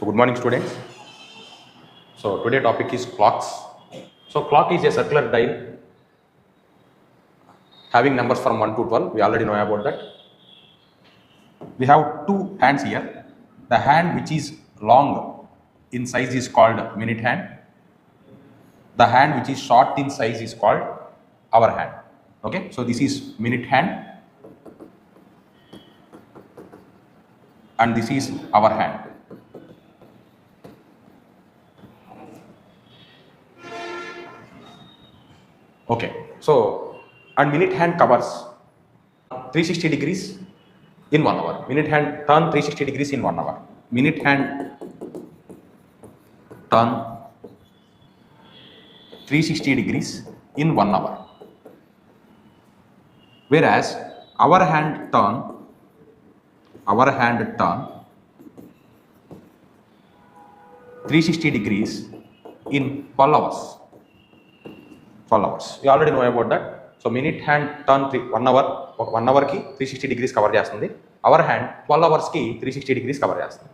So good morning students. So today topic is clocks. So clock is a circular dial having numbers from 1 to 12. We already know about that. We have two hands here. The hand which is long in size is called minute hand. The hand which is short in size is called hour hand. Okay, so this is minute hand and this is hour hand. Okay, so and minute hand covers 360 degrees in 1 hour. Minute hand turn 360 degrees in 1 hour. Minute hand turn 360 degrees in 1 hour. Whereas hour hand turn 360 degrees in 12 hours. 12 hours. You already know about that. So minute hand turn 1 hour ki 360 degrees cover చేస్తుంది. Hour hand 12 hours ki 360 degrees cover చేస్తుంది.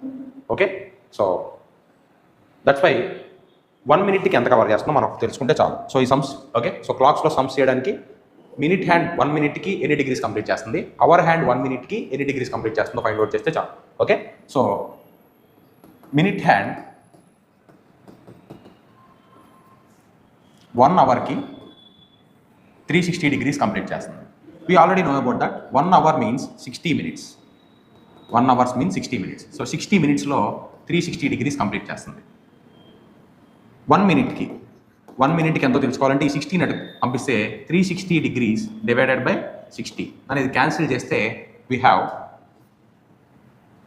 Okay? So that's why 1 minute కి ఎంత cover చేస్తుందో మనం తెలుసుకుంటే చాలు. So ఈ sums okay. So clocks లో సమ్స్ చేయడానికి మినిట్ హ్యాండ్ 1 minute కి ఎన్ని డిగ్రీస్ కంప్లీట్ చేస్తుంది, అవర్ హ్యాండ్ 1 minute కి ఎన్ని డిగ్రీస్ కంప్లీట్ చేస్తుందో ఫైండ్ అవుట్ చేస్తే చాలు. Okay. So minute hand 1 hour కి 360 degrees కంప్లీట్ చేస్తుంది. We already know about that. 1 hour means 60 minutes. 1 hour means 60 minutes. So 60 minutes లో 360 degrees కంప్లీట్ చేస్తుంది. 1 minute కి ఎంతో తెలుసుకోవాలంటే ఈ 60 పంపిస్తే 360 degrees డివైడెడ్ బై 60 అనేది క్యాన్సిల్ చేస్తే we have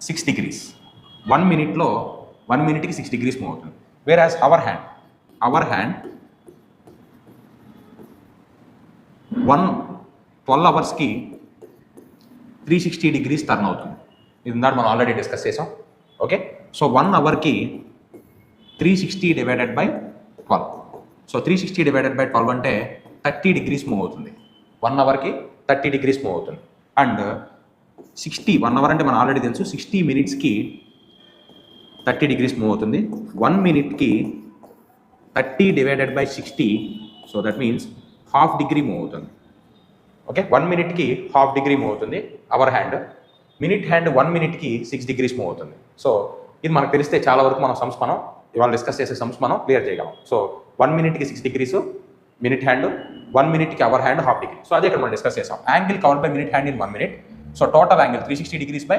6 degrees. 1 minute కి 6 degrees మూవ్ అవుతుంది. వేరాస్ అవర్ హ్యాండ్ 12 hours కి 360 degrees టర్న్ అవుతుంది. ఇది ఇందాక మనం ఆల్రెడీ డిస్కస్ చేసాం. ఓకే. సో 1 hour కి 360 divided by 12. So 360 divided by 12 అంటే 30 degrees మూవ్ అవుతుంది. 1 hour కి 30 degrees మూవ్ అవుతుంది. అండ్ 1 hour అంటే మనం ఆల్రెడీ తెలుసు 60 minutes కి 30 degrees మూవ్ అవుతుంది. 1 minute కి 30 divided by 60, so that means half degree move అవుతుంది. ఓకే. 1 minute కి హాఫ్ డిగ్రీ మూవ్ అవుతుంది hour hand. Minute hand 1 minute కి 6 degrees మూవ్ అవుతుంది. సో ఇది మనకు తెలిస్తే చాలా వరకు మనం సమ్స్ ఇవాళ డిస్కస్ చేసే సమ్స్ మనం క్లియర్ చేయగలం. సో 1 minute కి 6 degrees మినిట్ హ్యాండ్, 1 minute కి hour hand half degree. So అదే ఇక్కడ మనం డిస్కస్ చేసాం. Angle cover by minute hand in 1 minute. So total angle 360 degrees by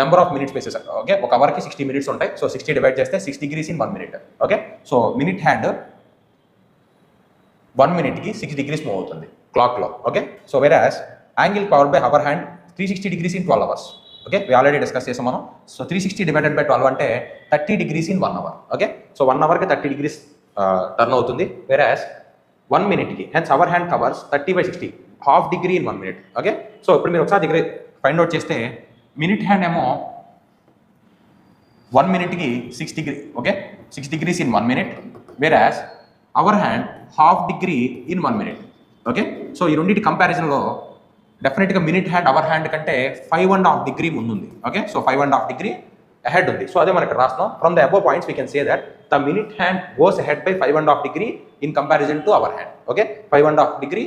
number of minutes bases. Okay. ఒక అవర్కి 60 minutes ఉంటాయి. సో 60 డివైడ్ చేస్తే 6 degrees in 1 minute. Okay. So minute hand 1 minute కి 6 degrees move అవుతుంది క్లాక్లో. Okay. So whereas angle power by our hand 360 degrees in 12 hours. Okay. We already discuss చేసాం మనం. So 360 divided by 12 అంటే 30 degrees in 1 hour. Okay. So 1 hourకి 30 degrees turn అవుతుంది. Whereas 1 minute hence hour hand covers 30 by 60, half degree in 1 minute. Okay. So ఇప్పుడు మీరు ఒకసారి degree find out చేస్తే minute hand ఏమో 1 minute కి 6 degree. Okay. 6 degrees in 1 minute. Whereas hour hand half degree in 1 minute. Okay. So ఈ రెండింటి కంపారిజన్లో డెఫినెట్గా minute hand hour hand కంటే 5.5 degree ముందుంది. ఓకే. సో 5.5 degree అహెడ్ ఉంది. సో అదే మనం ఇక్కడ రాస్తున్నాం. From the above points we can say that the minute hand goes ahead by 5.5 degree in comparison to our hand. Okay. 5.5 degree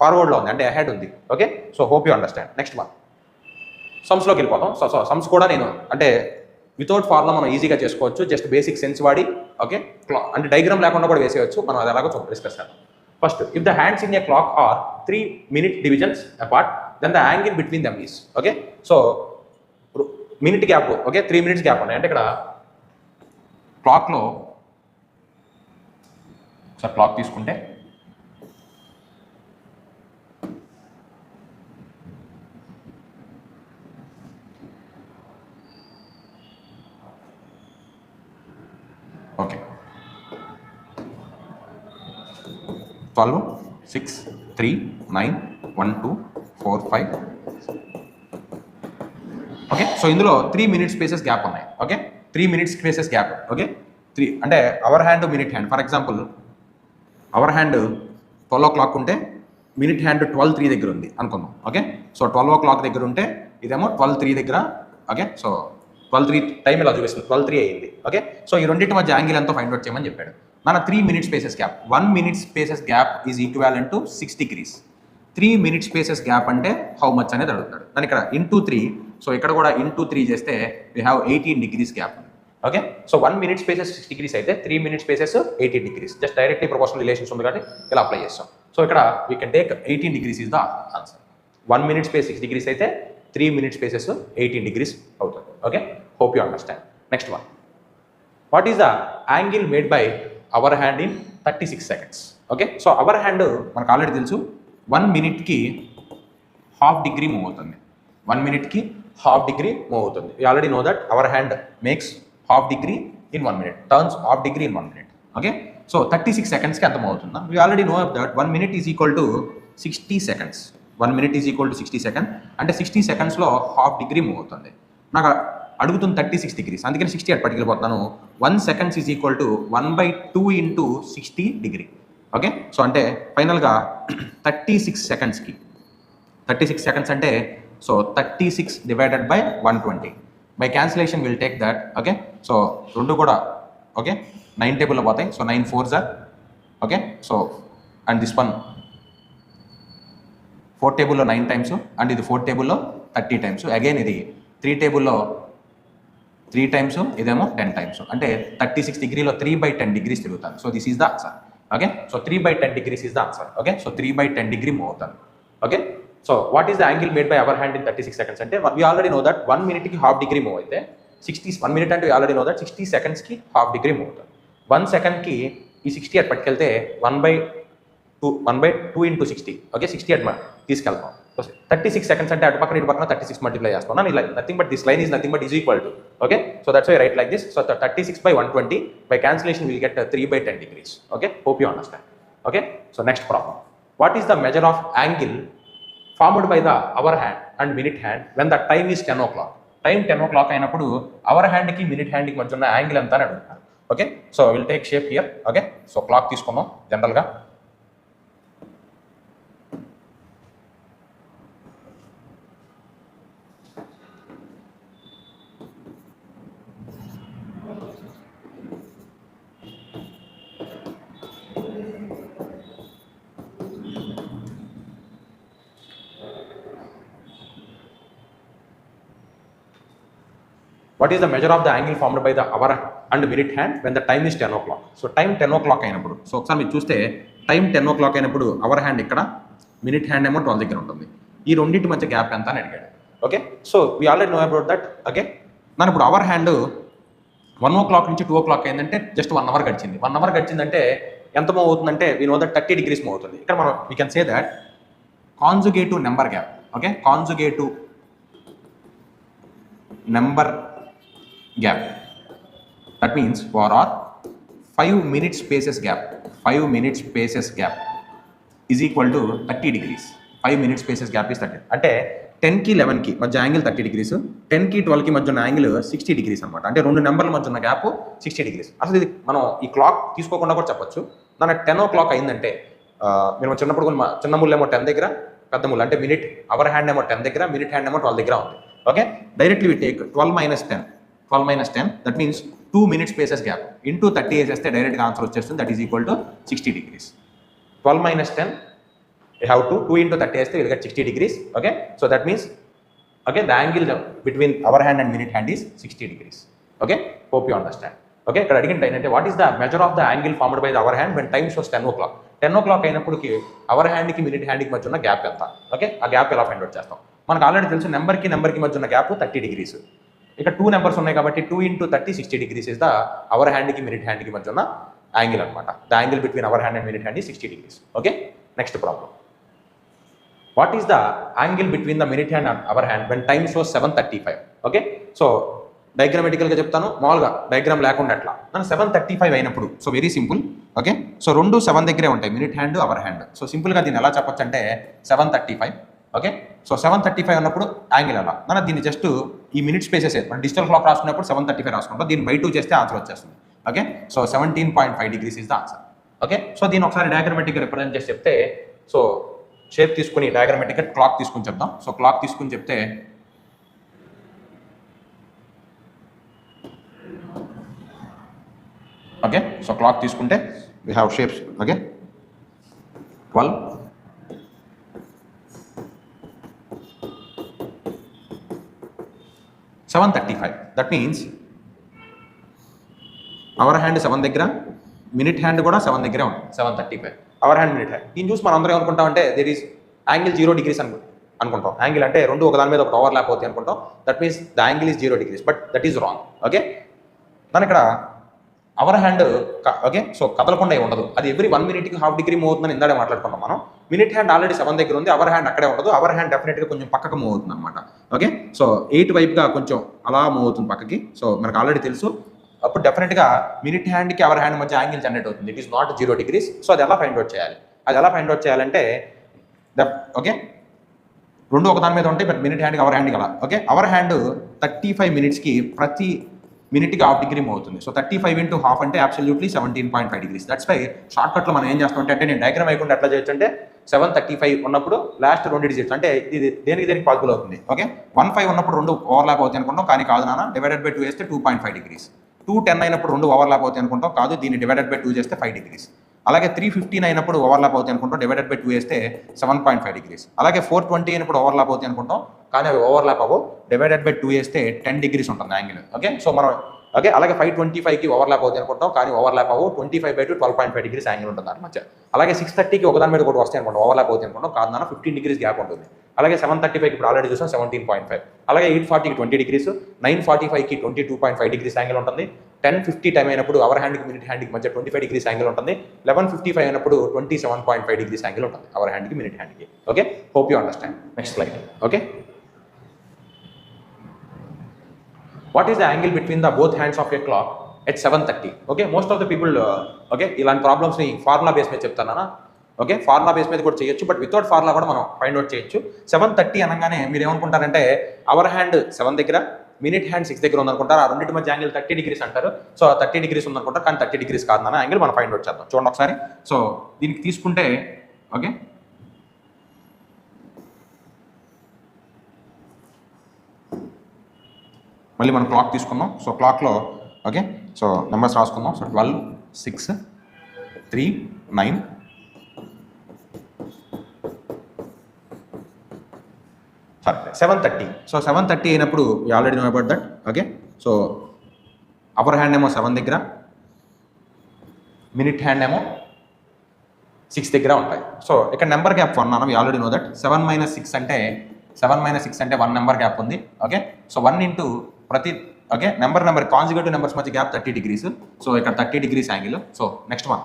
ఫార్వర్డ్లో ఉంది, అంటే అహెడ్ ఉంది. Okay. So hope you understand. Next one సమ్స్లోకి వెళ్ళిపోతాం. సో సమ్స్ కూడా నేను అంటే without formula మనం ఈజీగా చేసుకోవచ్చు, జస్ట్ బేసిక్ సెన్స్ వాడి. ఓకే. అంటే డయాగ్రామ్ లేకుండా కూడా వేసేయచ్చు. మనం అది ఎలాగో డిస్కస్ చేద్దాం. First, if the hands in a clock are 3 minute divisions apart, then the angle between them is. Okay. So minute gap, okay, 3 minutes gap ఉన్నాయి. అంటే ఇక్కడ క్లాక్లో సార్ క్లాక్ తీసుకుంటే ఓకే 12, 6, 3, 9, 1, 2, 4, 5. ఓకే. సో ఇందులో 3 minute స్పేసెస్ గ్యాప్ ఉన్నాయి. Okay. 3 minute spaces gap. Okay. 3 అంటే hour hand minute hand. For example hour hand 12 o'clock ఉంటే minute hand 12:03 దగ్గర ఉంది అనుకుందాం. ఓకే. సో 12 o'clock దగ్గర ఉంటే ఇదేమో 12:03 దగ్గర. ఓకే. సో 12:03 టైం ఇలా చూపిస్తుంది, 12:03 అయింది. ఓకే, సో ఈ రెండింటి మధ్య యాంగిల్ ఎంతో ఫైండ్ అవుట్ చేయమని చెప్పాడు. మన 3 minute spaces gap, 1 minute spaces gap is equivalent to 6 degrees. 3 minute spaces gap అంటే హౌ మచ్ అనేది అడుగుతాడు. దాని ఇక్కడ ఇంటూ 3, సో ఇక్కడ కూడా ఇంటూ 3 చేస్తే we have 18 degrees gap. Okay, so 1 minute spaces 6 degrees అయితే 3 minute spaces 18 degrees. Just directly proportional relations ఉంది కాబట్టి ఇలా అప్లై చేస్తాం. సో ఇక్కడ we can take 18 degrees is the answer. 1 minute space 6 degrees అయితే 3 minute స్పేసెస్ 18 degrees అవుతుంది. Okay, hope you understand. Next one, what is the angle made by hour hand in 36 seconds? Okay, so our hand మనకు already తెలుసు 1 minuteకి ½ degree move అవుతుంది. 1 minuteకి ½ degree move అవుతుంది. We already know that our hand makes ½ degree in 1 minute, turns ½ degree in 1 minute. Okay, so 36 secondsకి ఎంత move అవుతుందా? We already know that 1 minute is equal to 60 seconds. 1 minute is equal to 60 seconds. అంటే 60 secondsలో ½ degree move అవుతుంది. నాకు అడుగుతుంది 36 degrees, అందుకని 60 అటు పట్టుకెళ్ళిపోతున్నాను. 1 seconds is equal to 1/2 into 60 degree. Okay, so అంటే ఫైనల్గా 36 secondsకి 36 seconds అంటే so 36 divided by 120. By cancellation will take that. Okay, so రెండు కూడా ఓకే 9 టేబుల్లో పోతాయి. So 9 4s are okay, so and this one 4 టేబుల్లో 9 times అండ్ ఇది 4 టేబుల్లో 30 times. అగైన్ ఇది 3 టేబుల్లో 3 times, ఇదేమో 10 times. అంటే 36 degreeలో 3/10 degrees తిరుగుతాను. So this is the answer. Okay, so 3/10 degrees is the answer. Okay, so 3/10 degree move అవుతాను. Okay, so what is the angle made by hour hand in 36 seconds అంటే we already know that 1 minuteకి ½ degree move అయితే 1 minute అంటే we already know that 60 secondsకి ½ degree move అవుతుంది. 1 secondకి ఈ 60 అటు పట్టుకెళ్తే 1/2 into 60. Okay, 60 అటు తీసుకెళ్తాం. 36 seconds అంటే అటు పక్కన ఇటు పక్కన 36 మల్టిప్లై చేస్తాం. Nothing but this line is nothing but is equal to. Okay, so that's why right like this. So 36/120 by cancellation will get 3/10 degrees. Okay, hope you understand. Okay, so next problem, what is the measure of angle formed by the hour hand and minute hand when the time is 10 o'clock? Time 10 o'clock అయినప్పుడు hour హ్యాండ్కి minute హ్యాండ్కి మధ్య ఉన్న angle ఎంత అని అడుగుతారు. Okay, so will take shape here. Okay, so clock తీసుకున్నాం జనరల్గా. What is the measure of the angle formed by the hour and minute hand when the time is 10 o'clock? So time 10 o'clock అయినప్పుడు, so ఒకసారి మీరు చూస్తే time 10 o'clock అయినప్పుడు hour hand ఇక్కడ, minute hand ఏమో 12 దగ్గర ఉంటుంది. ఈ రెండింటి మధ్య గ్యాప్ ఎంత అని అడిగాడు. Okay, so we already know about that. Okay, నాకు ఇప్పుడు అవర్ హ్యాండ్ 1 o'clock నుంచి 2 o'clock అయిందంటే జస్ట్ 1 hour గడిచింది. 1 hour గడిచిందంటే ఎంత మూవ్ అవుతుందంటే we know that 30 degrees move అవుతుంది. ఇక్కడ మనం we can say that consecutive number gap. Okay, consecutive number gap, that means for our 5 minute spaces gap, 5 minute spaces gap is equal to 30 degrees. 5 minute spaces gap is 30. అంటే 10కి 11కి మధ్య angle 30 degrees, 10కి 12కి మధ్య ఉన్న angle 60 degrees అనమాట. అంటే రెండు నెంబర్ల మధ్య ఉన్న గ్యాప్ 60 degrees. అసలు ఇది మనం ఈ క్లాక్ తీసుకోకుండా కూడా చెప్పొచ్చు. దాని 10 o'clock అయిందంటే మేము చిన్నప్పుడు కూడా చిన్న ముళ్ళు ఏమో 10 దగ్గర, పెద్ద ముళ్ళు అంటే మినిట్ అవర్ హ్యాండ్ ఏమో 10 దగ్గర, మినిట్ హ్యాండ్ ఏమో 12 దగ్గర ఉంది. Okay, directly we take 12 minus 10, that means 2 minute spaces gap into 30 వేసేస్తే డైరెక్ట్గా ఆన్సర్ వచ్చేస్తుంది. That is equal to 60 degrees. 12 minus 10 you have to 2 into 30 వేస్తే you'll get 60 degrees. Okay, so that means okay the angle between our hand and minute hand is 60 degrees. Okay, hope you understand. Okay, ఇక్కడ అడిగిన ఏంటంటే what is the measure of the angle formed by the hour hand when time shows 10 o'clock. 10 o'clock అయినప్పటికి hour హ్యాండ్కి minute హ్యాండ్కి మధ్య ఉన్న gap ఎంత? Okay, ఆ గ్యాప్ ఎలా ఫైండ్ అవుట్ చేస్తాం? మనకు ఆల్రెడీ తెలుసు నెంబర్కి మధ్య ఉన్న గ్యాప్ 30 degrees. ఇక్కడ 2 నెంబర్స్ ఉన్నాయి కాబట్టి 2 into 30 60 degrees is the hour హ్యాండ్కి మినిట్ హ్యాండ్కి మధ్య ఉన్న యాంగిల్ అనమాట. The angle between hour hand and minute hand ఈ 60 degrees. Okay, next problem, what is the angle between the minute hand and hour hand when time shows 7:35? Okay, so డయాగ్రామెటికల్గా చెప్తాను, మామూలుగా diagram లేకుండా అట్లా. నన్ను 7:35 అయినప్పుడు, so very simple. Okay, so రెండు 7 దగ్గరే ఉంటాయి, minute hand hour hand. So సింపుల్గా దీన్ని ఎలా చెప్పొచ్చు అంటే 7:35. ఓకే, సో 7:35 ఉన్నప్పుడు యాంగిల్ అలా నన్ను దీన్ని జస్ట్ ఈ మినిట్ స్పేసెస్ మన డిజిటల్ క్లాక్ రాసుకున్నప్పుడు 7:35 రాసుకుంటాం. దీన్ని బై 2 చేస్తే ఆన్సర్ వచ్చేస్తుంది. Okay, so 17.5 degrees is the answer. Okay, so దీన్ని ఒకసారి డయాగ్రామెటిక్గా రిప్రజెంట్ చేసి చెప్తే, సో షేప్ తీసుకుని డయాగ్రామెటిక్గా క్లాక్ తీసుకుని చెప్దాం. సో క్లాక్ తీసుకుని చెప్తే ఓకే. సో క్లాక్ తీసుకుంటే we have shapes. Okay, 12, 7:35. That means hour hand 7 దగ్గర, మినిట్ హ్యాండ్ కూడా 7 దగ్గరే ఉంది. 7:35 అవర్ హ్యాండ్, మినిట్ హ్యాండ్. దీన్ని చూసి మనం అందరం ఏమనుకుంటామంటే దేర్ ఈస్ యాంగిల్ 0 degrees అనుకుంటాం. యాంగిల్ అంటే రెండు ఒకదాని మీద ఒకటి ఓవర్లాప్ అవుతాయి అనుకుంటాం. That means the angle is 0 degrees, but that is wrong. Okay, దాని ఇక్కడ అవర్ హ్యాండ్ ఓకే సో కదలకుండా ఉండదు. అది ఎవ్రీ 1 minute ½ degree మూవ్ అవుతుందని ఇందాడే మాట్లాడుకున్నాం మనం. మినిట్ హ్యాండ్ ఆల్రెడీ 7 దగ్గర ఉంది, అవర్ హ్యాండ్ అక్కడే ఉండదు. అవర్ హ్యాండ్ డెఫినెట్గా కొంచెం పక్కకు మూవ్ అవుతుంది అనమాట. ఓకే, సో 8 వైపుగా కొంచెం అలా మూవ్ అవుతుంది పక్కకి. సో మనకు ఆల్రెడీ తెలుసు. అప్పుడు డెఫినెట్గా మినిట్ హ్యాండ్కి అవర్ హ్యాండ్ మధ్య యాంగిల్ జనరేట్ అవుతుంది. It is not 0 degrees. So అది ఎలా ఫైండ్ అవుట్ చేయాలి? అది ఎలా ఫైండ్ అవుట్ చేయాలంటే ఓకే రెండు ఒకదాని మీద ఉంటాయి, బట్ మినిట్ హ్యాండ్కి అవర్ హ్యాండ్కి అలా. ఓకే, అవర్ హ్యాండ్ 35 minutesకి ప్రతి మినిట్కి ½ degree మూవ్ అవుతుంది. సో 35 into ½ అంటే absolutely 17.5 degrees. That's why short కట్లో మనం ఏం చేస్తామంటే, అంటే నేను డయాగ్రామ్ వేయకుండా ఎట్లా చేయొచ్చు అంటే 7:35 ఉన్నప్పుడు లాస్ట్ 2 digits అంటే ఇది దేనికి పాసిబుల్ అవుతుంది. ఓకే, 1:5 ఉన్నప్పుడు రెండు ఓవర్లాప్ అవుతాయి అనుకుంటాం, కానీ కాదు నాన్న. డివైడెడ్ బై 2 వేస్తే 2.5 degrees. 2:10 అయినప్పుడు రెండు ఓవర్లాప్ అవుతాయి అనుకుంటాం, కాదు. దీన్ని డివైడెడ్ బై 2 చేస్తే 5 degrees. అలాగే 3:15 అయినప్పుడు ఓవర్లాప్ అవుతాయి అనుకుంటాం, డివైడెడ్ బై 2 వేస్తే 7.5 degrees. అలాగే 4:20 అయినప్పుడు ఓవర్లాప్ అవుతాయి అనుకుంటాం, కానీ అవి ఓవర్లాప్ అవ్వవు. డివైడెడ్ బై 2 వేస్తే 10 degrees ఉంటుంది యాంగిల్. ఓకే, సో మనం ఓకే అలాగే 5:25కి ఓవర్లాప్ అవుతాయి అనుకుంటాం, కానీ ఓవర్లాప్ అవ్వవు. 25/2 12.5 degrees యాంగిల్ ఉంటుంది దాని మధ్య. అలాగే 6:30కి ఒకదాని మీద ఒకటి వస్తాయి అనుకుంటాం, ఓవర్లాప్ అవుతాయి అనుకుంటాం, కాదు నాన్న 15 degrees గ్యాప్ ఉంటుంది. అలాగే 7:35కి ఇప్పుడు ఆల్రెడీ చూసాం 17.5. అలాగే 8:40కి 20 degrees, 9:45కి 22.5 degrees యాంగిల్ ఉంటుంది. 10:50 టైం అయినప్పుడు అవర్ హ్యాండ్కి మినిట్ హ్యాండ్కి మధ్య 25 degrees యాంగిల్ ఉంటుంది. 11:55 అయినప్పుడు 27.5 degrees యాంగిల్ ఉంటుంది అవర్ హ్యాండ్కి మినిట్ హ్యాండ్కి. Okay, hope you understand. Next slide. Okay, what is the angle between the both hands of a clock at 7:30? Okay, most of the people okay ఇలాంటి ప్రాబ్లమ్స్ని formula base మీద చెప్తానా. Okay, formula base మీద కూడా చేయొచ్చు, but without formula కూడా మనం find out చేయొచ్చు. 7:30 అనగానే మీరు ఏమనుకుంటారంటే అవర్ హ్యాండ్ 7 దగ్గర, మినిట్ హ్యాండ్ 6 దగ్గర ఉందనుకుంటారు. ఆ రెండింటి మధ్య యాంగిల్ 30 degrees అంటారు. సో 30 degrees ఉందనుకుంటారు, కానీ 30 degrees కాదు నాన్న యాంగిల్. మనం ఫైండ్ అవుట్ చేద్దాం. చూడండి ఒకసారి. సో దీనికి తీసుకుంటే ఓకే మళ్ళీ మనం క్లాక్ తీసుకుందాం. సో క్లాక్లో ఓకే సో నెంబర్స్ రాసుకుందాం. So 12, 6, 3, 9, sorry 7:30. సో 7:30 అయినప్పుడు we already know about that. Okay, so upper hand ఏమో 7 దగ్గర, మినిట్ హ్యాండ్ ఏమో 6 దగ్గర ఉంటాయి. సో ఇక్కడ నెంబర్ గ్యాప్ 1 అన్న, వీ ఆల్రెడీ నో దట్. 7 - 6 అంటే 1 నెంబర్ గ్యాప్ ఉంది. ఓకే, సో 1 ఇంటూ ప్రతి ఓకే నెంబర్ కాన్సిక్యూటివ్ నెంబర్స్ మధ్య గ్యాప్ 30 degrees. సో ఇక్కడ 30 degrees angle. So next one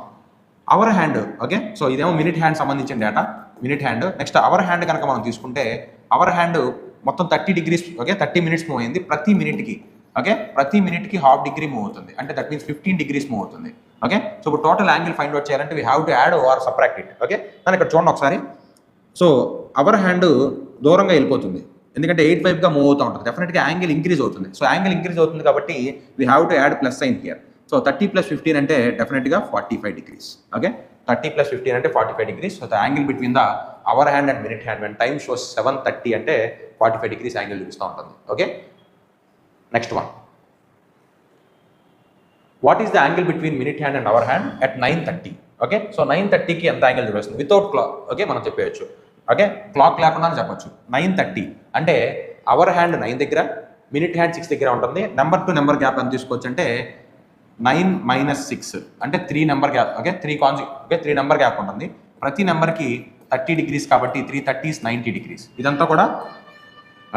hour hand. Okay, so ఇదేమో మినిట్ హ్యాండ్ సంబంధించిన data, minute hand. Next hour hand కనుక మనం తీసుకుంటే అవర్ హ్యాండ్ మొత్తం 30 degrees. ఓకే, 30 minutes మూవ్ అయింది. ప్రతి మినిట్కి ఓకే ప్రతి మినిట్కి ½ degree మూవ్ అవుతుంది, అంటే దట్ మీన్స్ 15 degrees మూవ్ అవుతుంది. ఓకే, సో ఇప్పుడు టోటల్ యాంగిల్ ఫైండ్ అవుట్ చేయాలంటే we have to add or subtract it. Okay, దాని ఇక్కడ చూడండి ఒకసారి. సో అవర్ హ్యాండ్ దూరంగా వెళ్ళిపోతుంది, ఎందుకంటే 8 వైపుగా మూవ్ అవుతూ ఉంటుంది. డెఫినెట్గా యాంగిల్ ఇంక్రీజ్ అవుతుంది. సో యాంగిల్ ఇంక్రీజ్ అవుతుంది కాబట్టి we have to add plus sign here. So 30 + 15 అంటే డెఫినెట్గా 45 degrees. ఓకే, 30 + 15 అంటే 45 degrees. So the angle between the hour hand and minute hand when time shows 7:30 అంటే 45 degrees యాంగిల్ చూపిస్తూ ఉంటుంది. Okay, next one. What is the angle between minute hand and hour hand at 9:30? Okay, so 9:30కి ఎంత angle చూపిస్తుంది without clock. Okay, మనం చెప్పేయచ్చు. Okay, clock లేకుండా చెప్పొచ్చు. 9:30 అంటే అవర్ హ్యాండ్ 9 దగ్గర, మినిట్ హ్యాండ్ 6 దగ్గర ఉంటుంది. నెంబర్ టు నెంబర్ గ్యాప్ ఎంత తీసుకోవచ్చు అంటే 9 - 6 అంటే 3 number gap. Okay, 3 number gap ఉంటుంది. ప్రతి నెంబర్కి 30 degrees కాబట్టి 3:30 is 90 degrees. ఇదంతా కూడా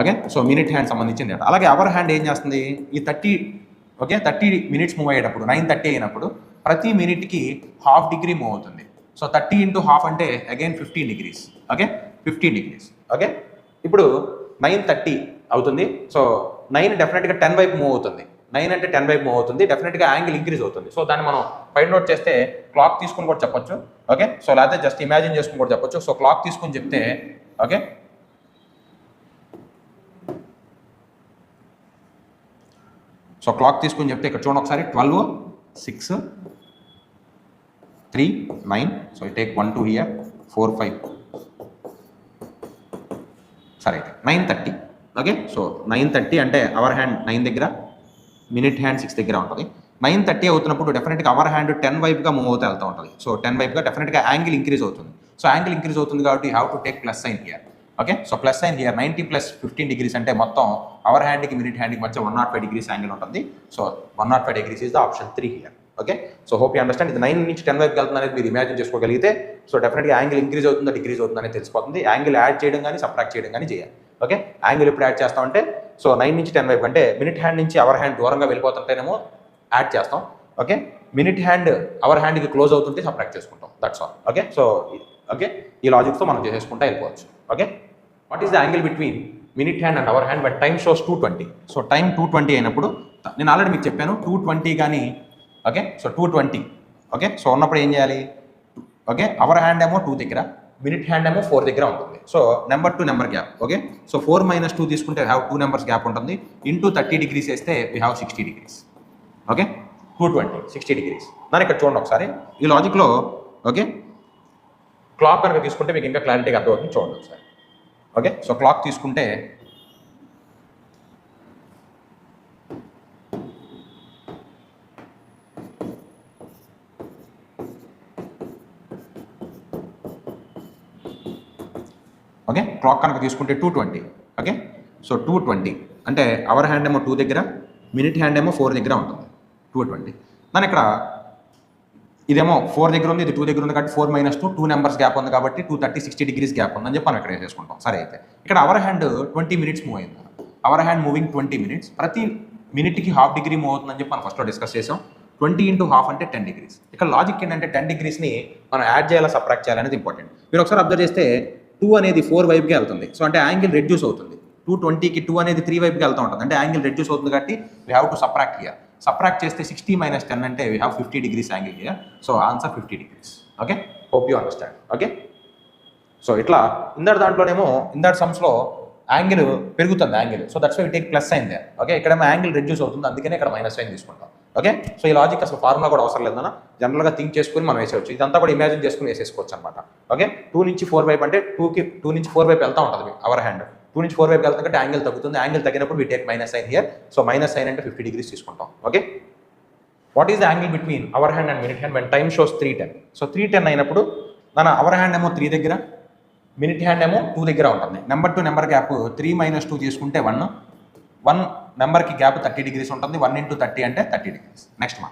ఓకే సో మినిట్ హ్యాండ్ సంబంధించింది. అలాగే అవర్ హ్యాండ్ ఏం చేస్తుంది, ఈ 30 minutes మూవ్ అయ్యేటప్పుడు 9:30 అయినప్పుడు ప్రతి మినిట్కి ½ degree మూవ్ అవుతుంది. సో 30 into ½ అంటే again 15 degrees. Okay, 15 degrees. Okay, ఇప్పుడు 9:30 అవుతుంది. సో 9 డెఫినెట్గా 10 వైపు మూవ్ అవుతుంది. 9 అంటే 10 వైపు మూవ్ అవుతుంది. డెఫినెట్గా యాంగిల్ ఇంక్రీజ్ అవుతుంది. సో దాన్ని మనం ఫైండ్ అవుట్ చేస్తే క్లాక్ తీసుకుని కూడా చెప్పొచ్చు. ఓకే, సో లేకపోతే జస్ట్ ఇమాజిన్ చేసుకుని కూడా చెప్పొచ్చు. సో క్లాక్ తీసుకుని చెప్తే ఓకే సో క్లాక్ తీసుకుని చెప్తే ఇక్కడ చూడండి ఒకసారి. 12, 6, 3, 9. So I take 1, 2 here, 4, 5. సరే, 9:30. ఓకే, సో 9:30 అంటే అవర్ హ్యాండ్ 9 దగ్గర, మినిట్ హ్యాండ్ 6 దగ్గర ఉంటుంది. 9:30 అవుతున్నప్పుడు డెఫినెట్గా అవర్ హ్యాండ్ 10 వైపుగా మూవ్ అవుతూ వెళ్తూ ఉంటుంది. సో 10 వైపుగా డెఫినెట్గా యాంగిల్ ఇంక్రీజ్ అవుతుంది. సో యాంగిల్ ఇంక్రీజ్ అవుతుంది కాబట్టి you have to take plus sign here. Okay, so plus sign here 90 + 15 degrees అంటే మొత్తం అవర్ హ్యాండ్కి మినిట్ హ్యాండ్కి మధ్య 105 degrees యాంగిల్ ఉంటుంది. So 105 degrees is the option 3 here. Okay, so hope you understand. ఇది 9 నుంచి 10 వైపుకి వెళ్తుంది అనేది మీరు ఇమాజిన్ చేసుకోగలిగితే సో డెఫినెట్గా యాంగిల్ ఇంక్రీజ్ అవుతుందా డిక్రీజ్ అవుతుందా అనేది తెలిసిపోతుంది. యాంగిల్ యాడ్ చేయడం కానీ సబ్ట్రాక్ట్ చేయడం కానీ చేయాలి. ఓకే, యాంగిల్ ఎప్పుడు యాడ్ చేస్తామంటే సో 9 నుంచి 10 వైపు అంటే మినిట్ హ్యాండ్ నుంచి అవర్ హ్యాండ్ దూరంగా వెళ్ళిపోతుంటేనేమో యాడ్ చేస్తాం. ఓకే, మినిట్ హ్యాండ్ అవర్ హ్యాండ్కి క్లోజ్ అవుతుంటే సబ్ట్రాక్ట్ చేసుకుంటాం. That's all. Okay, so okay ఈ లాజిక్తో మనం చేసేసుకుంటా వెళ్ళిపోవచ్చు. Okay, what is the angle between minute hand and hour hand but time shows 220. So time 220 అయినప్పుడు నేను ఆల్రెడీ మీకు చెప్పాను 220 కానీ ఓకే, సో 220 ఓకే, సో ఉన్నప్పుడు ఏం చేయాలి? ఓకే, అవర్ హ్యాండ్ ఏమో 2 దగ్గర, మినిట్ హ్యాండ్ ఏమో 4 దగ్గర ఉంటుంది. So number to number gap. Okay, so 4 - 2 తీసుకుంటే హ్యావ్ 2 numbers గ్యాప్ ఉంటుంది. ఇంటూ 30 degrees వేస్తే we have 60 degrees. Okay, 220 60 degrees. దాన్ని ఇక్కడ చూడండి ఒకసారి ఈ లాజిక్లో. ఓకే, క్లాక్ కనుక తీసుకుంటే మీకు ఇంకా క్లారిటీగా అర్థమవుతుంది. చూడండి ఒకసారి. ఓకే, సో క్లాక్ తీసుకుంటే ఓకే, క్లాక్ కనుక తీసుకుంటే 220. ఓకే, సో 220 అంటే అవర్ హ్యాండ్ ఏమో 2 దగ్గర, మినిట్ హ్యాండ్ ఏమో 4 దగ్గర ఉంటుంది. 220 దాని ఇక్కడ ఇదేమో 4 దగ్గర ఉంది, ఇది 2 దగ్గర ఉంది కాబట్టి 4 - 2 2 numbers గ్యాప్ ఉంది కాబట్టి 230 60 degrees గ్యాప్ ఉందని చెప్పి మనం ఇక్కడ వేసేసుకుంటాం. సరే, అయితే ఇక్కడ అవర్ హ్యాండ్ 20 minutes మూవ్ అయింది. అవర్ హ్యాండ్ మూవింగ్ 20 minutes, ప్రతి మినిట్కి ½ degree మూవ్ అవుతుందని చెప్పి మనం ఫస్ట్లో డిస్కస్ చేసాం. 20 × 1/2 అంటే 10 degrees. ఇక్కడ లాజిక్ ఏంటంటే 10 degreesని మనం యాడ్ చేయాలా సబ్ట్రాక్ట్ చేయాలనేది ఇంపార్టెంట్. మీరు ఒకసారి అబ్జర్వ్ చేస్తే 2 అనేది 4 వైపుకి వెళ్తుంది. సో అంటే యాంగిల్ రెడ్యూస్ అవుతుంది. 220కి 2 అనేది 3 వైపుకి వెళ్తూ ఉంటుంది. అంటే యాంగిల్ రెడ్యూస్ అవుతుంది కాబట్టి we have to subtract here. Subtract చేస్తే 60 - 10 అంటే we have 50 degrees angle here. So answer 50 degrees. Okay, hope you understand. Okay, so ఇట్లా ఇందర్ దాంట్లోనేమో ఇందర్ సమ్స్లో యాంగిల్ పెరుగుతుంది angle. So that's why we take plus sign there. Okay, ఇక్కడేమో angle reduce అవుతుంది, అందుకనే ఇక్కడ మైనస్ సైన్ తీసుకుంటాం. ఓకే, సో ఈ లాజిక్ అసలు ఫార్ములా కూడా అవసరం లేదన్నా, జనరల్గా థింక్ చేసుకుని మనం వేసేవచ్చు. ఇదంతా కూడా ఇమాజిన్ చేసుకుని వేసేసుకోవచ్చు అనమాట. ఓకే, 2 నుంచి 4 వైపు అంటే 2 నుంచి 4 వైపు వెళ్తూ ఉంటుంది అవర్ హ్యాండ్. 2 నుంచి 4 వైపు వెళ్తుంటే యాంగిల్ తగ్గుతుంది. యాంగిల్ తగ్గినప్పుడు we take minus sign here. So minus sign అంటే 50 degrees తీసుకుంటాం. Okay, what is the angle between hour hand and minute hand when time shows 3:10. So 3:10 అయినప్పుడు మన అవర్ హ్యాండ్ ఏమో 3 దగ్గర, మినిట్ హ్యాండ్ ఏమో 2 దగ్గర ఉంటుంది. నెంబర్ టు నెంబర్ గ్యాప్ 3 - 2 తీసుకుంటే 1 నెంబర్కి గ్యాప్ 30 degrees ఉంటుంది. 1 × 30 అంటే 30 degrees. నెక్స్ట్ మా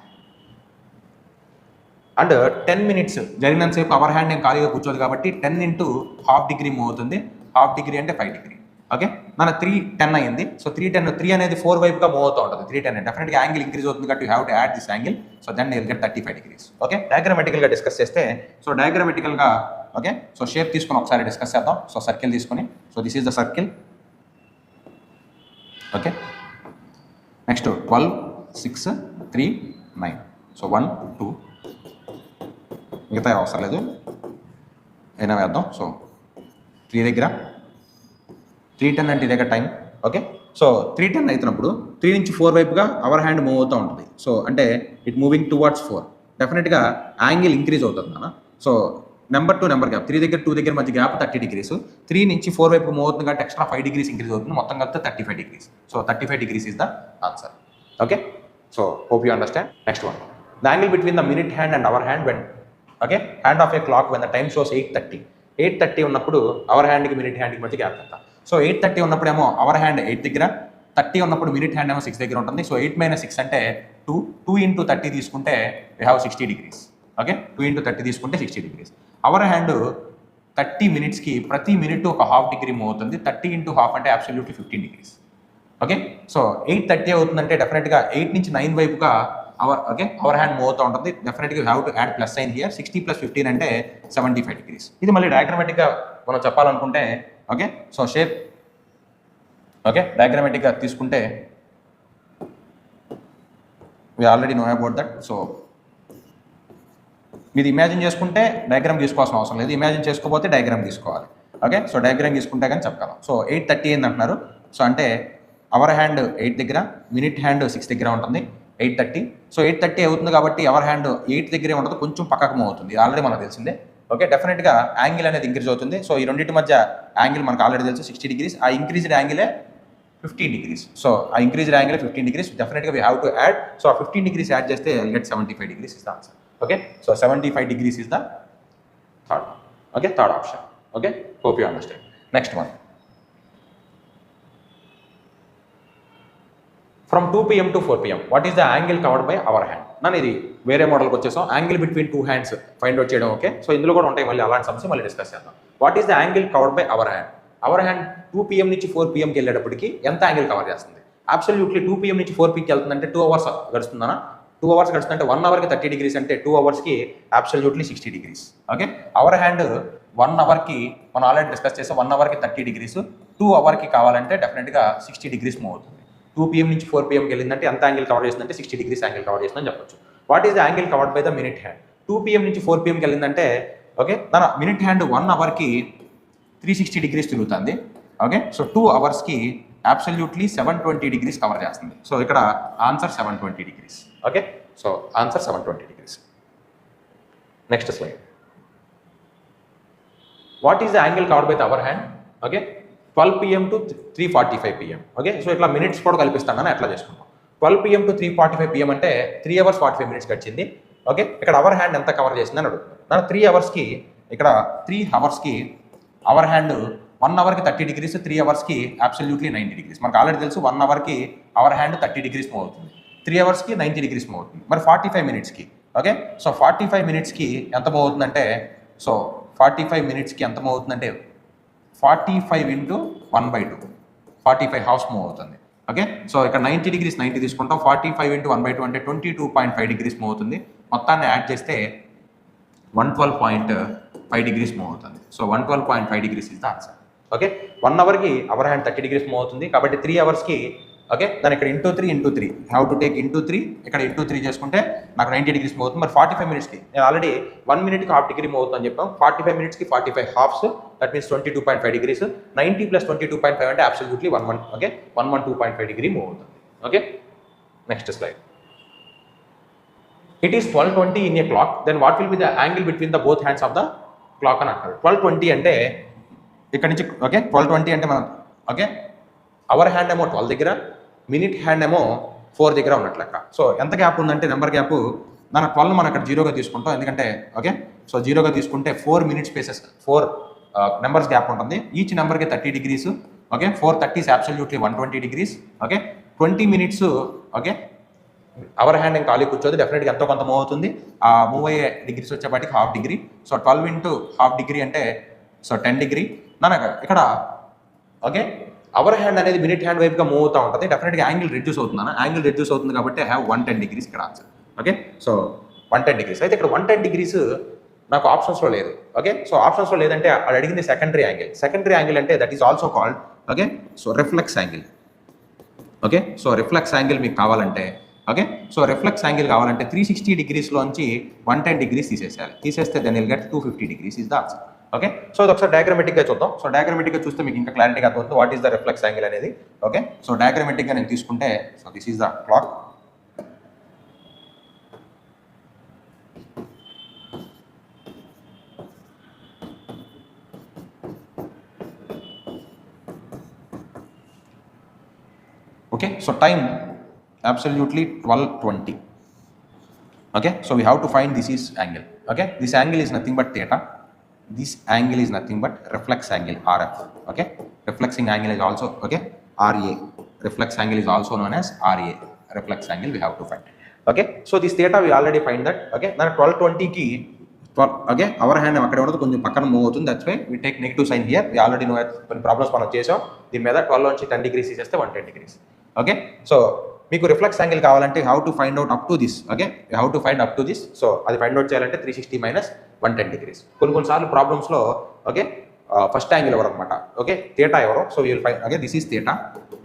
అండ్ 10 minutes జరిగినంతసేపు అవర్ హ్యాండ్ ఏం ఖాళీగా కూర్చోదు కాబట్టి 10 × ½ degree మూవ్ అవుతుంది. ½ degree అంటే 5 degree. ఓకే, మన 3:10 అయింది. సో 3 అనేది 4 వైపుగా మూవ్ అవుతూ ఉంటుంది. 3:10 డెఫినెట్గా యాంగిల్ ఇంక్రీజ్ అవుతుంది కాబట్టి you have to add this angle. So then you will get 35 degrees. Okay, డయాగ్రామెటికల్గా డిస్కస్ చేస్తే సో డయాగ్రామెటికల్గా ఓకే, సో షేప్ తీసుకొని ఒకసారి డిస్కస్ చేద్దాం. సో సర్కిల్ తీసుకొని, so this is the circle. Okay, next 12 6 3 9. So 1 2 మిగతా అవసరం లేదు, అయినా వేద్దాం. సో 3 దగ్గర 3:10 అంటే దగ్గర టైం. ఓకే, సో 3:10 అవుతున్నప్పుడు 3 నుంచి 4 వైపుగా అవర్ హ్యాండ్ మూవ్ అవుతూ ఉంటుంది. సో అంటే ఇట్ మూవింగ్ టువర్డ్స్ 4. డెఫినెట్గా యాంగిల్ ఇంక్రీజ్ అవుతుంది అన్న. So number to number gap 3 దగ్గర 2 దగ్గర మధ్య గ్యాప్ 30 degrees. 3 నుంచి 4 వైపు మూవ్ అవుతుంది కాబట్టి ఎక్స్ట్రా 5 degrees ఇంక్రీజ్ అవుతుంది. మొత్తం కలిపితే 35 degrees. So 35 degrees is the answer. Okay, so hope you understand. Next one, the angle between the minute hand and hour hand when okay hand of a clock when the time shows 8:30. 8:30 ఉన్నప్పుడు hour హ్యాండ్కి minute హ్యాండ్కి మధ్య gap ఎంత? So 8:30 ఉన్నప్పుడు ఏమో hour hand 8 దగ్గర, 30 ఉన్నప్పుడు minute hand ఏమో 6 దగ్గర ఉంటుంది. సో 8 - 6 అంటే 2 × 30 తీసుకుంటే వీ హ్యావ్ 60 degrees. ఓకే, 2 × 30 తీసుకుంటే 60 degrees. అవర్ హ్యాండ్ 30 minutesకి ప్రతి మినిట్ ఒక ½ degree మూవ్ అవుతుంది. 30 × 1/2 అంటే అబ్సల్యూట్లీ 15 degrees. ఓకే, సో 8:30 అవుతుందంటే డెఫినెట్గా 8 నుంచి 9 వైపుగా అవర్ హ్యాండ్ మూవ్ అవుతూ ఉంటుంది. డెఫినెట్గా have to add plus sign here. 60 + 15 అంటే 75 degrees. ఇది మళ్ళీ డయాగ్రామెటిక్గా మనం చెప్పాలనుకుంటే ఓకే, సో షేప్ ఓకే డయాగ్రామెటిక్గా తీసుకుంటే we already know about that. So మీరు ఇమాజిన్ చేసుకుంటే డయాగ్రామ్ తీసుకోవాల్సిన అవసరం లేదు, ఇమాజిన్ చేసుకోకపోతే డయాగ్రామ్ తీసుకోవాలి. ఓకే, సో డయాగ్రామ్ తీసుకుంటే కానీ చెప్పగలం. సో 8:30 ఏంది అంటున్నారు. సో అంటే అవర్ హ్యాండ్ 8 దగ్గర, మినిట్ హ్యాండ్ 6 దగ్గర ఉంటుంది. 8:30. సో 8:30 అవుతుంది కాబట్టి అవర్ హ్యాండ్ 8 దగ్గరే ఉంటుంది, కొంచెం పక్కకు మూవ్ అవుతుంది. ఆల్రెడీ మనకు తెలిసిందే. ఓకే, డెఫినెట్గా యాంగిల్ అనేది ఇంక్రీజ్ అవుతుంది. సో ఈ రెండింటి మధ్య యాంగిల్ మనకు ఆల్రెడీ తెలుసు 60 degrees. ఆ increased యాంగిలే 15 degrees. So I increased angle 15 degrees. Definitely we have to add. So 15 degrees add just I'll get 75 degrees is the answer. Okay. So 75 degrees is the third one. Okay. Third option. Okay. Hope you understand. Next one. From 2 p.m. to 4 p.m. What is the angle covered by our hand? నన్ను ఇది వేరే మోడల్కి వచ్చేసాం. Angle between two hands find out చేయడం. Okay. So ఇందులో కూడా ఉంటాయి మళ్ళీ అలాంటి సమస్య మళ్ళీ డిస్కస్ చేద్దాం. What is the angle covered by hour hand? Hour hand 2 p.m. నుంచి 4 p.m.కి వెళ్ళేటప్పటికి ఎంత యాంగిల్ కవర్ చేస్తుంది? Absolutely 2 p.m. నుంచి 4 p.m.కి వెళ్తుందంటే 2 hours గడుస్తుందనా? 2 hours గడుస్తుందంటే 1 hourకి 30 degrees అంటే 2 hoursకి absolutely 60 degrees. Okay. Hour hand 1 hourకి మనం ఆల్రెడీ డిస్కస్ చేసాం. 1 hourకి 30 degrees, 2 hourకి కావాలంటే డెఫినెట్గా 60 degrees మూవ్ అవుతుంది. 2 p.m. నుంచి 4 p.m.కి వెళ్ళిందంటే ఎంత యాంగిల్ కవర్ చేస్తుందంటే 60 degrees యాంగిల్ కవర్ చేస్తుందని చెప్పొచ్చు. What is the angle covered by the minute hand? 2 p.m. నుంచి 4 p.m.కి వెళ్ళిందంటే ఓకే తన మినిట్ హ్యాండ్ 1 hourకి 360 degrees తిరుగుతుంది. ఓకే. సో 2 hoursకి అబ్సల్యూట్లీ 720 degrees కవర్ చేస్తుంది. సో ఇక్కడ answer 720 degrees. Okay. So answer 720 degrees. Next slide. What is the angle covered by the hour hand? Okay. 12 p.m. to 3:45 p.m. Okay. So ఇట్లా minutes కూడా కల్పిస్తాను కానీ అట్లా చేసుకుంటాం. 12 p.m. to 3:45 p.m. అంటే 3 hours 45 minutes గడిచింది. Okay. ఇక్కడ hour hand ఎంత cover చేసిందని అడుగుతున్నాను. 3 hoursకి ఇక్కడ 3 hoursకి అవర్ హ్యాండ్ 1 hourకి 30 degrees, 3 hoursకి అబ్సల్యూట్లీ 90 degrees. మనకు ఆల్రెడీ తెలుసు 1 hourకి అవర్ హ్యాండ్ 30 degrees మూవ్ అవుతుంది, 3 hoursకి 90 degrees మూవ్ అవుతుంది. మరి 45 minutesకి ఓకే. సో 45 minutesకి ఎంత మూవ్ అవుతుందంటే 45 minutesకి ఎంత మూవ్ అవుతుందంటే 45 into 1/2 45 hours మూవ్ అవుతుంది. ఓకే. సో ఇక్కడ 90 degrees 90 తీసుకుంటాం. 45 into 1/2 అంటే 22.5 degrees మూవ్ అవుతుంది. మొత్తాన్ని యాడ్ చేస్తే 112.5 degrees మూవ్ అవుతుంది. So 112.5 degrees is the answer. Okay. 1 hourకి అవర్ హ్యాండ్ 30 degrees మూవ్ అవుతుంది కాబట్టి 3 hoursకి ఓకే దాని ఇక్కడ into 3 have to take into 3 ఇక్కడ ఇంటూ 3 చేసుకుంటే నాకు 90 degrees మూవ్ అవుతుంది. మరి 45 minutesకి నేను ఆల్రెడీ 1 minuteకి ½ degree మూవ్ అవుతుందని చెప్పాం. 45 minutesకి 45 halves, దట్ మీన్స్ 22.5 degrees. 90 + 22.5 అంటే అబ్సల్యూట్లీ 11 ఓకే 112.5 degree మూవ్ అవుతుంది. Okay. Next slide. It is 12:20 in a clock, then what will be the angle between the both hands of the clock అని అంటారు. 12:20 అంటే ఇక్కడ నుంచి ఓకే 12:20 అంటే మనం ఓకే అవర్ హ్యాండ్ ఏమో 12 దగ్గర, మినిట్ హ్యాండ్ ఏమో 4 దగ్గర ఉన్నట్లు లెక్క. సో ఎంత గ్యాప్ ఉందంటే నెంబర్ గ్యాప్ మన 12 మనం అక్కడ 0గా తీసుకుంటాం. ఎందుకంటే ఓకే సో 0గా తీసుకుంటే 4 minute స్పేసెస్ 4 నెంబర్స్ గ్యాప్ ఉంటుంది. ఈచ్ నెంబర్కి 30 degrees. Okay. 430 is absolutely 120 degrees. Okay. 20 minutes okay hour hand ఇంకా ఖాళీ కూర్చోదు, డెఫినెట్గా ఎంతో కొంత మూవ్ అవుతుంది. ఆ మూవ్ అయ్యే డిగ్రీస్ వచ్చేపాటికి ½ degree. సో 12 into ½ degree అంటే సో 10 degree. ఇక్కడ ఓకే అవర్ హ్యాండ్ అనేది మినిట్ హ్యాండ్ వైపుగా మూవ్ అవుతూ ఉంటుంది. డెఫినెట్గా యాంగిల్ రెడ్యూస్ అవుతుందన్న, యాంగిల్ రెడ్యూస్ అవుతుంది కాబట్టి ఐ హ్యావ్ 110 degrees ఇక్కడ ఆన్సర్. ఓకే. సో 110 degrees అయితే ఇక్కడ 110 degrees నాకు ఆప్షన్స్లో లేదు. ఓకే. సో ఆప్షన్స్లో లేదంటే అది అడిగింది సెకండరీ యాంగిల్. సెకండరీ యాంగిల్ అంటే that is also called okay so reflex angle. Okay. So reflex angle మీకు కావాలంటే ఓకే సో రిఫ్లెక్స్ యాంగిల్ కావాలంటే 360 degreesలోంచి 110 degrees తీసేసేయాలి. తీసేస్తే then will get 250 degrees is the answer. Okay. So ఇది ఒకసారి డయాగ్రమెటిక్గా చూద్దాం. సో డయాగ్రమెటిక్గా చూస్తే మీకు ఇంకా క్లారిటీగా అర్థమవుతుంది what is the reflex angle అనేది. ఓకే. సో డయాగ్రమెటిక్గా నేను తీసుకుంటే so this is the clock. Okay. So time absolutely 12:20. Okay. So we have to find this is angle. Okay. This angle is nothing but theta. This angle is nothing but reflex angle RF. Okay. Reflexing angle is also okay RA. Reflex angle is also known as RA. Reflex angle we have to find. Okay. So this theta we already find that. Okay. Now 12:20 ki 12 okay our hand akkade ఉండదు కొంచెం పక్కన move అవుతుంది. That's why we take negative sign here. We already know కొన్ని problems మనం చేసాం. దీని మీద 12 నుంచి 10 degrees తీసేస్తే 110 degrees. ఓకే. సో మీకు రిఫ్లెక్స్ యాంగిల్ కావాలంటే how to find out up to this. Okay. How to find up to this. So అది ఫైండ్ అవుట్ చేయాలంటే 360 minus 110 degrees. కొన్నిసార్లు ప్రాబ్లమ్స్లో ఓకే ఫస్ట్ యాంగిల్ ఎవరు అనమాట. ఓకే. థీటా ఎవరు. So will find okay this is theta.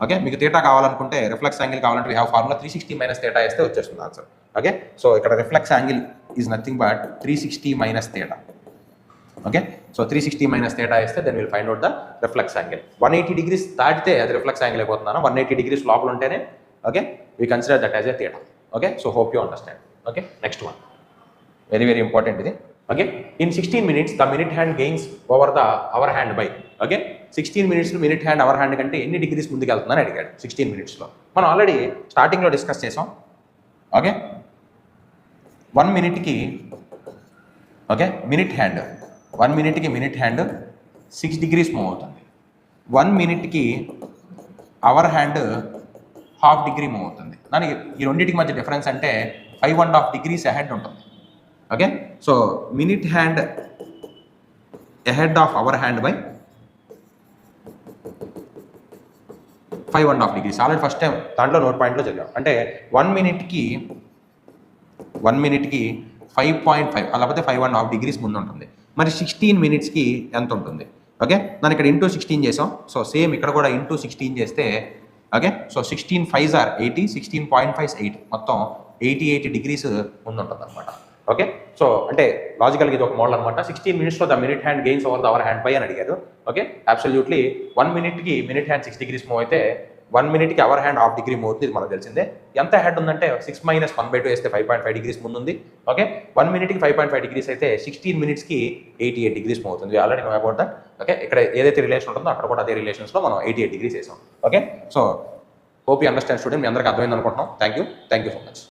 Okay. మీకు theta కావాలనుకుంటే reflex angle కావాలంటే we have formula 360 minus theta వేస్తే వచ్చేస్తుంది ఆన్సర్. ఓకే. సో ఇక్కడ reflex angle is nothing but 360 minus theta. Okay. So 360 minus theta వేస్తే then will find out the reflex angle. 180 degrees దాటితే అది రిఫ్లెక్స్ యాంగిల్ అయిపోతున్నాను. 180 degrees లోపల ఉంటేనే okay we consider that as a theta. Okay. So hope you understand. Okay. Next one very very important idi. Okay. In 16 minutes the minute hand gains over the our hand by okay 16 మినిట్స్లో minute hand hour hand కంటే ఎన్ని degrees ముందుకు వెళ్తుందని అడిగాడు 16 మినిట్స్లో. మనం already స్టార్టింగ్లో discuss చేసాం. ఓకే, 1 మినిట్కి ఓకే మినిట్ హ్యాండ్ 1 మినిట్కి మినిట్ హ్యాండ్ 6 డిగ్రీస్ మూవ్ అవుతుంది. 1 మినిట్కి అవర్ హ్యాండ్ 1/2 డిగ్రీ మూవ్ అవుతుంది. దానికి ఈ రెండింటికి మధ్య డిఫరెన్స్ అంటే 5.5 డిగ్రీస్ అహెడ్ ఉంటుంది. Okay, so minute hand ahead of hour hand by 5.5 degrees. Already first time దాంట్లో నోట్ పాయింట్లో చదివాం. అంటే 1 మినిట్కి 5.5 లేకపోతే 5.5 డిగ్రీస్ ముందు ఉంటుంది. మరి 16 మినిట్స్కి ఎంత ఉంటుంది? ఓకే, దాని ఇక్కడ ఇంటూ 16 చేసాం. సో సేమ్ ఇక్కడ కూడా ఇంటూ 16 చేస్తే ఓకే, సో 16 5s are 80, 16.5 8, మొత్తం 88 డిగ్రీస్ ముందు ఉంటుంది అనమాట. ఓకే, సో అంటే లాజికల్గా ఇది ఒక మోడల్ అనమాట. 16 మినిట్స్లో the minute hand gains over the hour hand by అని అడిగారు. ఓకే, అబ్సల్యూట్లీ 1 మినిట్కి మినిట్ హ్యాండ్ 6 డిగ్రీస్ మూవ్ అయితే 1 మినిట్కి అవర్ హ్యాండ్ 1/2 డిగ్రీ మూవ్ అవుతుంది. ఇది మనకు తెలిసిందే. ఎంత హెడ్ ఉందంటే 6 - 1/2 వేస్తే 5.5 డిగ్రీస్ ముందు ఉంది. ఓకే, 1 మినిట్కి 5.5 డిగ్రీస్ అయితే 16 మినిట్స్కి 88 డిగ్రీస్ మూవ్ అవుతుంది. Already know about that. Okay, ఇక్కడ ఏదైతే రిలేషన్ ఉంటుందో అక్కడ కూడా అదే రిలేషన్స్లో మనం 88 డిగ్రీస్ వేసాం. Okay, so hope you understand student. మీ అందరికీ అర్థమైంది అనుకుంటున్నాం. Thank you so much.